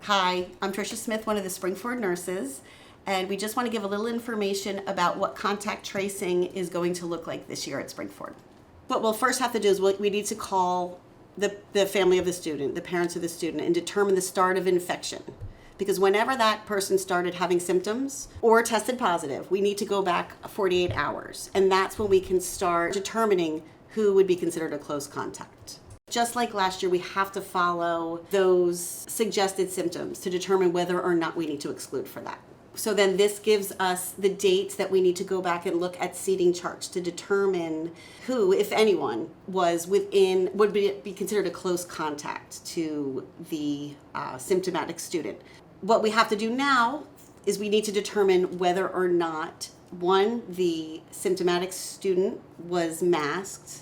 Hi, I'm Tricia Smith, one of the SFASD Nurses, and we just want to give a little information about what contact tracing is going to look like this year at SFASD. What we'll first have to do is we need to call the family of the student, the parents of the student, and determine the start of infection. Because whenever that person started having symptoms or tested positive, we need to go back 48 hours, and that's when we can start determining who would be considered a close contact. Just like last year, we have to follow those suggested symptoms to determine whether or not we need to exclude for that. So then this gives us the dates that we need to go back and look at seating charts to determine who, if anyone, would be considered a close contact to the symptomatic student. What we have to do now is we need to determine whether or not, one, the symptomatic student was masked,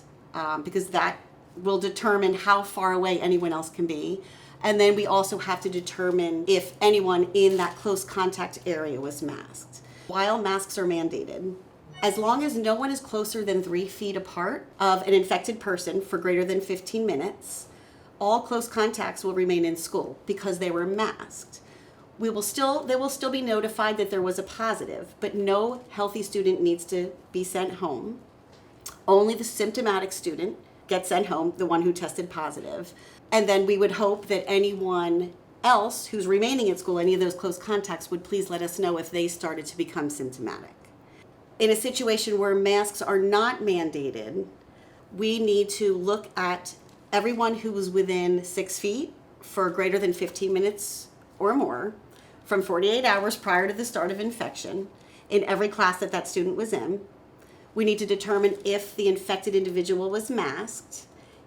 because that will determine how far away anyone else can be. And then we also have to determine if anyone in that close contact area was masked. While masks are mandated, as long as no one is closer than 3 feet apart of an infected person for greater than 15 minutes, all close contacts will remain in school because they were masked. They will still be notified that there was a positive, but no healthy student needs to be sent home. Only the symptomatic student gets sent home, the one who tested positive. And then we would hope that anyone else who's remaining at school, any of those close contacts, would please let us know if they started to become symptomatic. In a situation where masks are not mandated, we need to look at everyone who was within 6 feet for greater than 15 minutes or more from 48 hours prior to the start of infection in every class that student was in. We need to determine if the infected individual was masked.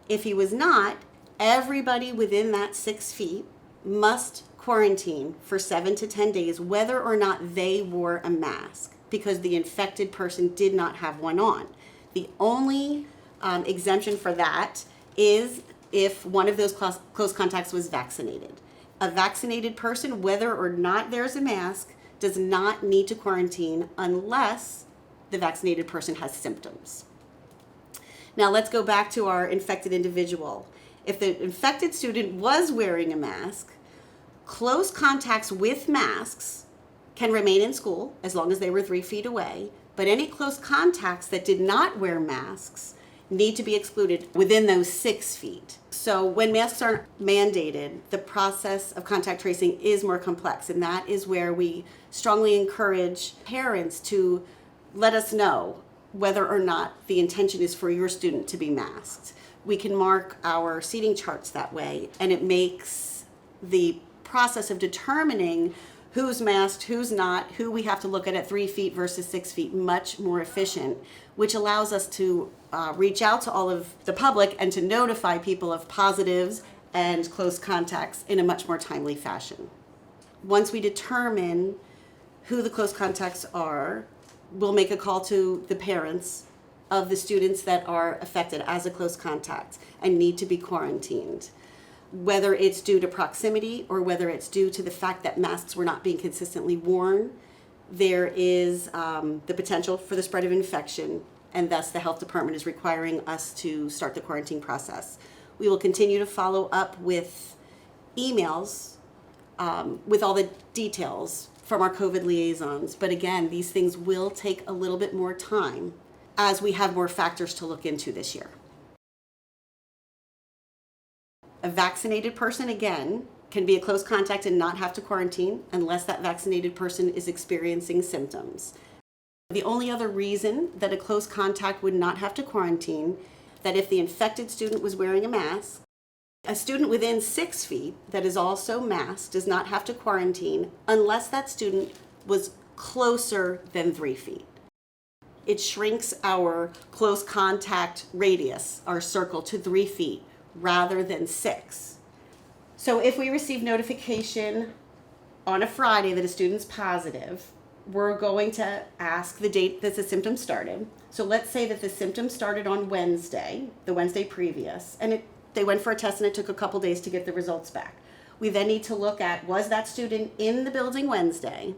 If he was not, everybody within that 6 feet must quarantine for 7 to 10 days, whether or not they wore a mask, because the infected person did not have one on. The only exemption for that is if one of those close contacts was vaccinated. A vaccinated person, whether or not there's a mask, does not need to quarantine unless the vaccinated person has symptoms. Now let's go back to our infected individual. If the infected student was wearing a mask, close contacts with masks can remain in school as long as they were 3 feet away, but any close contacts that did not wear masks need to be excluded within those 6 feet. So when masks are mandated, the process of contact tracing is more complex, and that is where we strongly encourage parents to let us know whether or not the intention is for your student to be masked. We can mark our seating charts that way, and it makes the process of determining who's masked, who's not, who we have to look at 3 feet versus 6 feet much more efficient, which allows us to reach out to all of the public and to notify people of positives and close contacts in a much more timely fashion. Once we determine who the close contacts are, we'll make a call to the parents of the students that are affected as a close contact and need to be quarantined. Whether it's due to proximity or whether it's due to the fact that masks were not being consistently worn, there is the potential for the spread of infection, and thus the health department is requiring us to start the quarantine process. We will continue to follow up with emails with all the details from our COVID liaisons. But again, these things will take a little bit more time as we have more factors to look into this year. A vaccinated person, again, can be a close contact and not have to quarantine unless that vaccinated person is experiencing symptoms. The only other reason that a close contact would not have to quarantine, that if the infected student was wearing a mask, a student within 6 feet that is also masked does not have to quarantine unless that student was closer than 3 feet. It shrinks our close contact radius, our circle, to 3 feet rather than 6. So if we receive notification on a Friday that a student's positive, we're going to ask the date that the symptoms started. So let's say that the symptoms started on Wednesday, the Wednesday previous, and they went for a test and it took a couple days to get the results back. We then need to look at, was that student in the building Wednesday,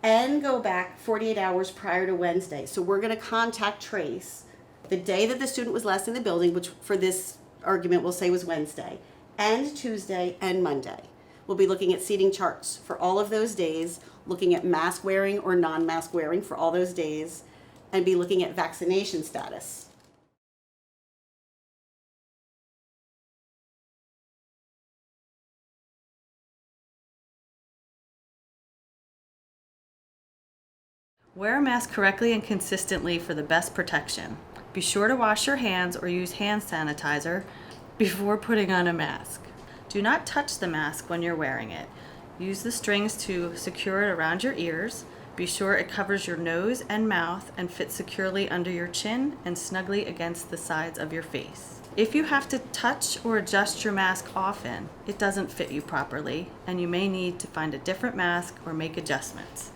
and go back 48 hours prior to Wednesday. So we're going to contact trace the day that the student was last in the building, which for this argument we'll say was Wednesday, and Tuesday and Monday. We'll be looking at seating charts for all of those days, looking at mask wearing or non-mask wearing for all those days, and be looking at vaccination status. Wear a mask correctly and consistently for the best protection. Be sure to wash your hands or use hand sanitizer before putting on a mask. Do not touch the mask when you're wearing it. Use the strings to secure it around your ears. Be sure it covers your nose and mouth and fits securely under your chin and snugly against the sides of your face. If you have to touch or adjust your mask often, it doesn't fit you properly, and you may need to find a different mask or make adjustments.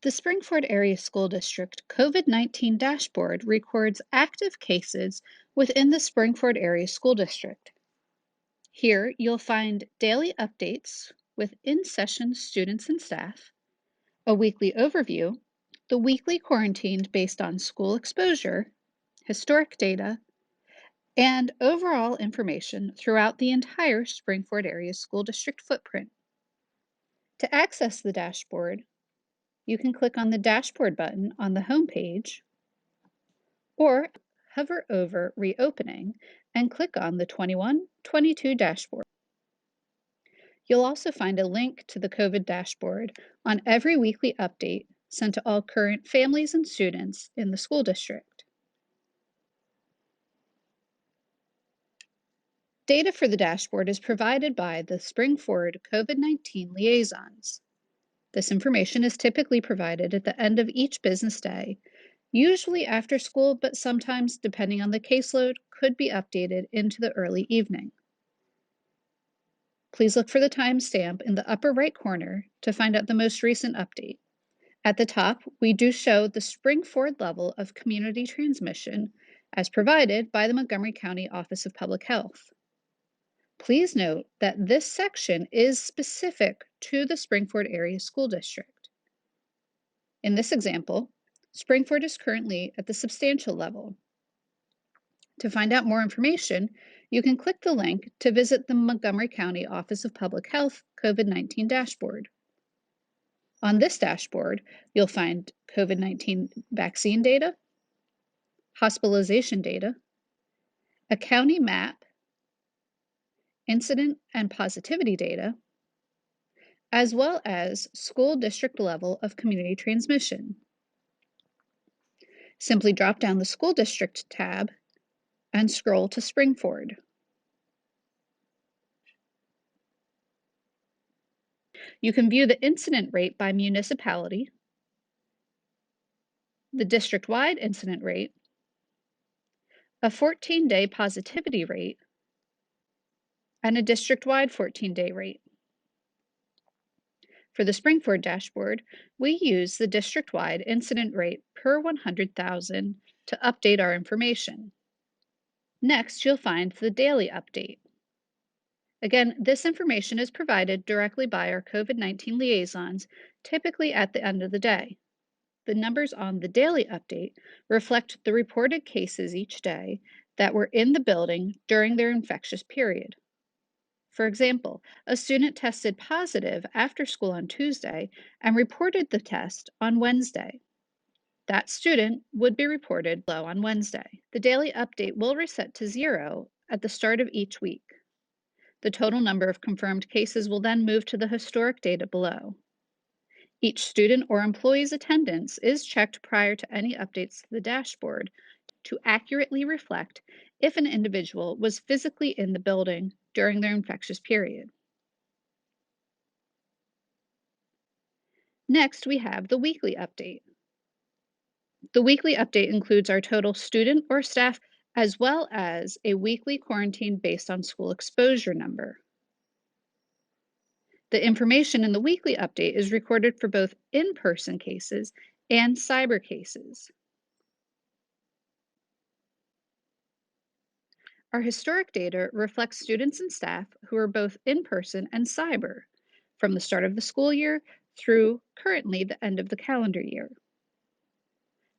The Springford Area School District COVID-19 dashboard records active cases within the Springford Area School District. Here, you'll find daily updates with in-session students and staff, a weekly overview, the weekly quarantined based on school exposure, historic data, and overall information throughout the entire Springford Area School District footprint. To access the dashboard, you can click on the dashboard button on the home page or hover over reopening and click on the 21-22 dashboard. You'll also find a link to the COVID dashboard on every weekly update sent to all current families and students in the school district. Data for the dashboard is provided by the Springford COVID-19 liaisons. This information is typically provided at the end of each business day, usually after school, but sometimes, depending on the caseload, could be updated into the early evening. Please look for the timestamp in the upper right corner to find out the most recent update. At the top, we do show the Springford level of community transmission as provided by the Montgomery County Office of Public Health. Please note that this section is specific to the Springford Area School District. In this example, Springford is currently at the substantial level. To find out more information, you can click the link to visit the Montgomery County Office of Public Health COVID-19 dashboard. On this dashboard, you'll find COVID-19 vaccine data, hospitalization data, a county map, incident and positivity data, as well as school district level of community transmission. Simply drop down the School District tab and scroll to Springford. You can view the incident rate by municipality, the district-wide incident rate, a 14-day positivity rate, and a district-wide 14-day rate. For the Springford dashboard, we use the district-wide incident rate per 100,000 to update our information. Next, you'll find the daily update. Again, this information is provided directly by our COVID-19 liaisons, typically at the end of the day. The numbers on the daily update reflect the reported cases each day that were in the building during their infectious period. For example, a student tested positive after school on Tuesday and reported the test on Wednesday. That student would be reported low on Wednesday. The daily update will reset to 0 at the start of each week. The total number of confirmed cases will then move to the historic data below. Each student or employee's attendance is checked prior to any updates to the dashboard to accurately reflect if an individual was physically in the building during their infectious period. Next, we have the weekly update. The weekly update includes our total student or staff, as well as a weekly quarantine based on school exposure number. The information in the weekly update is recorded for both in-person cases and cyber cases. Our historic data reflects students and staff who are both in-person and cyber from the start of the school year through currently the end of the calendar year.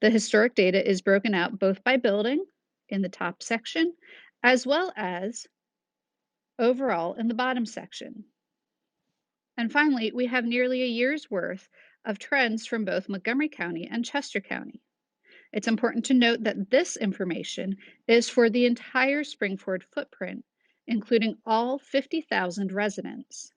The historic data is broken out both by building in the top section, as well as overall in the bottom section. And finally, we have nearly a year's worth of trends from both Montgomery County and Chester County. It's important to note that this information is for the entire Springford footprint, including all 50,000 residents.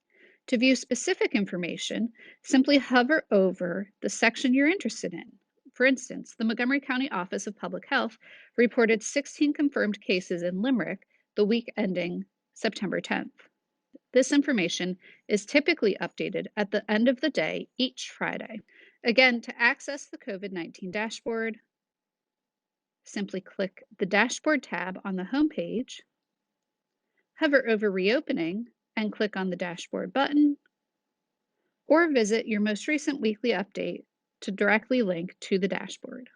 To view specific information, simply hover over the section you're interested in. For instance, the Montgomery County Office of Public Health reported 16 confirmed cases in Limerick the week ending September 10th. This information is typically updated at the end of the day each Friday. Again, to access the COVID-19 dashboard, simply click the Dashboard tab on the home page, hover over Reopening, and click on the Dashboard button, or visit your most recent weekly update to directly link to the dashboard.